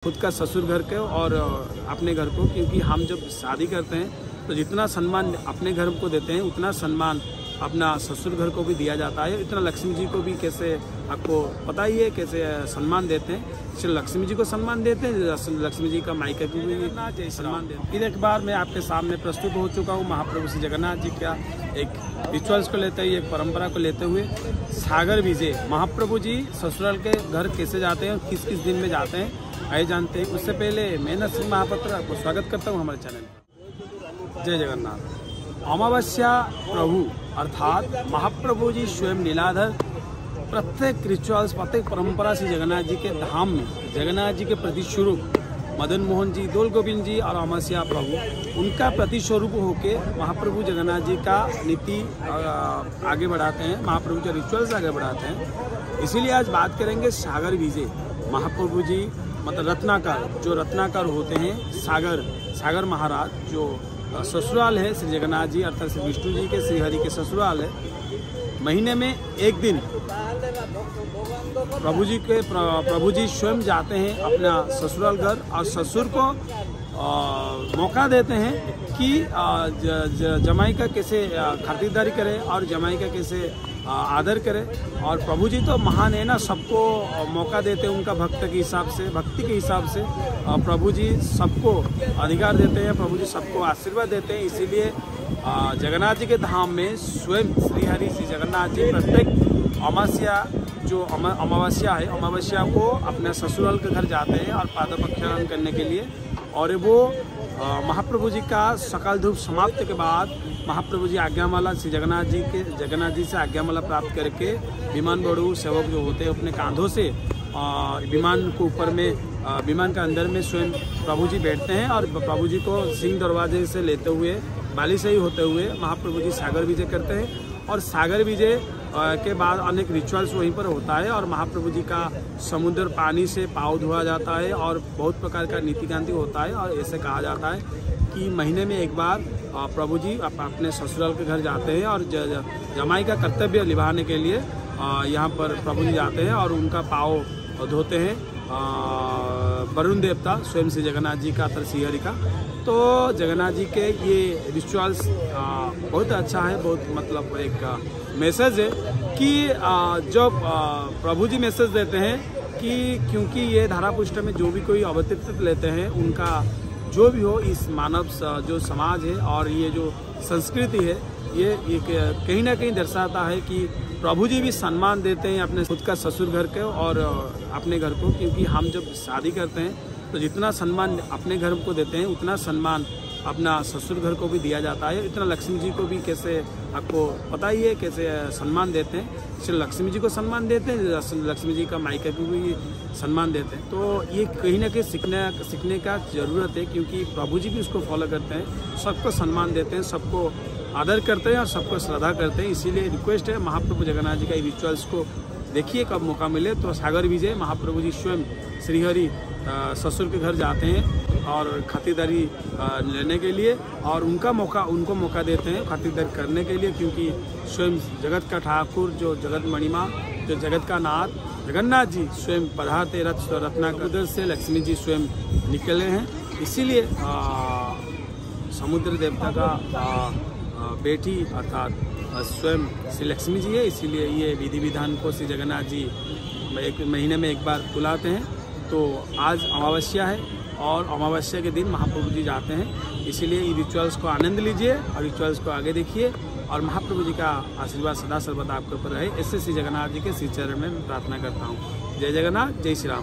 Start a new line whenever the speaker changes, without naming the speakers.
खुद का ससुर घर के और अपने घर को, क्योंकि हम जब शादी करते हैं तो जितना सम्मान अपने घर को देते हैं उतना सम्मान अपना ससुर घर को भी दिया जाता है। इतना लक्ष्मी जी को भी कैसे आपको पता ही है कैसे सम्मान देते हैं। इसलिए लक्ष्मी जी को सम्मान देते हैं, लक्ष्मी जी का मायके को भी सम्मान देते हैं। फिर एक बार मैं आपके सामने प्रस्तुत हो चुका हूँ महाप्रभु श्री जगन्नाथ जी का एक रिचुअल्स को लेते हुए, एक परंपरा को लेते हुए। सागर विजय महाप्रभु जी ससुराल के घर कैसे जाते हैं और किस किस दिन में जाते हैं आइए जानते हैं। उससे पहले मैं नरसिंह महापात्र आपको स्वागत करता हूँ हमारे चैनल में। जय जगन्नाथ। अमावस्या प्रभु अर्थात महाप्रभु जी स्वयं लीलाधर प्रत्येक रिचुअल्स, प्रत्येक परंपरा से जगन्नाथ जी के धाम में जगन्नाथ जी के प्रतिस्वरूप मदन मोहन जी, दौल गोविंद जी और अमावस्या प्रभु उनका प्रतिस्वरूप होके महाप्रभु जगन्नाथ जी का नीति आगे बढ़ाते हैं, महाप्रभु के रिचुअल्स आगे बढ़ाते हैं। इसीलिए आज बात करेंगे सागर विजय महाप्रभु जी, मतलब रत्नाकर, जो रत्नाकर होते हैं सागर महाराज, जो ससुराल है श्री जगन्नाथ जी अर्थात श्री विष्णु जी के, श्रीहरि के ससुराल है। महीने में एक दिन प्रभु जी स्वयं जाते हैं अपना ससुराल घर और ससुर को मौका देते हैं कि जमाई का कैसे खातिरदारी करे और जमाई का कैसे आदर करे। और प्रभु जी तो महान है ना, सबको मौका देते हैं उनका भक्त के हिसाब से, भक्ति के हिसाब से प्रभु जी सबको अधिकार देते हैं, प्रभु जी सबको आशीर्वाद देते हैं। इसीलिए जगन्नाथ जी के धाम में स्वयं श्रीहरि श्री जगन्नाथ जी प्रत्येक अमावस्या, जो अमावस्या है, अमावस्या को अपने ससुराल के घर जाते हैं और पादप्रक्षालन करने के लिए। और वो महाप्रभु जी का सकाल धूप समाप्त के बाद महाप्रभु जी आज्ञामाला श्री जगन्नाथ जी से आज्ञामाला प्राप्त करके विमान बड़ू सेवक जो होते हैं अपने कांधों से विमान को ऊपर में, विमान के अंदर में स्वयं प्रभु जी बैठते हैं और प्रभु जी को सिंह दरवाजे से लेते हुए, बाली से ही होते हुए महाप्रभु जी सागर विजय करते हैं। और सागर विजय के बाद अनेक रिचुअल्स वहीं पर होता है और महाप्रभु जी का समुद्र पानी से पाँव धोआ जाता है और बहुत प्रकार का नीतिकांति होता है। और ऐसे कहा जाता है कि महीने में एक बार प्रभु जी अपने ससुराल के घर जाते हैं और जमाई का कर्तव्य निभाने के लिए यहाँ पर प्रभु जी जाते हैं और उनका पाँव धोते हैं वरुण देवता स्वयं श्री जगन्नाथ जी का अर्थात श्रीहरि का। तो जगन्नाथ जी के ये रिचुअल्स बहुत अच्छा है, बहुत मतलब एक मैसेज है कि जब प्रभु जी मैसेज देते हैं कि क्योंकि ये धारापुष्ट में जो भी कोई अवतरित लेते हैं उनका जो भी हो, इस मानव जो समाज है और ये जो संस्कृति है ये कहीं ना कहीं दर्शाता है कि प्रभु जी भी सम्मान देते हैं अपने खुद का ससुर घर के और अपने घर को, क्योंकि हम जब शादी करते हैं तो जितना सम्मान अपने घर को देते हैं उतना सम्मान अपना ससुर घर को भी दिया जाता है। इतना लक्ष्मी जी को भी कैसे आपको पता ही है कैसे सम्मान देते हैं। इसलिए लक्ष्मी जी को सम्मान देते हैं, लक्ष्मी जी का मायके को भी सम्मान देते हैं। तो ये कहीं ना कहीं सीखने का ज़रूरत है, क्योंकि प्रभु जी भी उसको फॉलो करते हैं, सबको सम्मान देते हैं, सबको आदर करते हैं और सबको श्रद्धा करते हैं। इसीलिए रिक्वेस्ट है महाप्रभु जगन्नाथ जी का रिचुअल्स को देखिए, कब मौका मिले तो सागर विजय महाप्रभु जी स्वयं श्रीहरि ससुर के घर जाते हैं और खातिरदारी लेने के लिए, और उनको मौका देते हैं खातिरदारी करने के लिए, क्योंकि स्वयं जगत का ठाकुर, जो जगत मणिमा, जो जगत का नाथ जगन्नाथ जी स्वयं पधारते रत्नाकर से लक्ष्मी जी स्वयं निकले हैं। इसीलिए समुद्र देवता का बेटी अर्थात स्वयं श्री लक्ष्मी जी है। इसीलिए ये विधि विधान को श्री जगन्नाथ जी एक महीने में एक बार बुलाते हैं। तो आज अमावस्या है और अमावस्या के दिन महाप्रभु जी जाते हैं। इसीलिए ये रिचुअल्स को आनंद लीजिए और रिचुअल्स को आगे देखिए और महाप्रभु जी का आशीर्वाद सदा सर्वदा आपके ऊपर रहे। इससे श्री जगन्नाथ जी के श्री चरण में प्रार्थना करता हूँ। जय जगन्नाथ, जय श्री राम।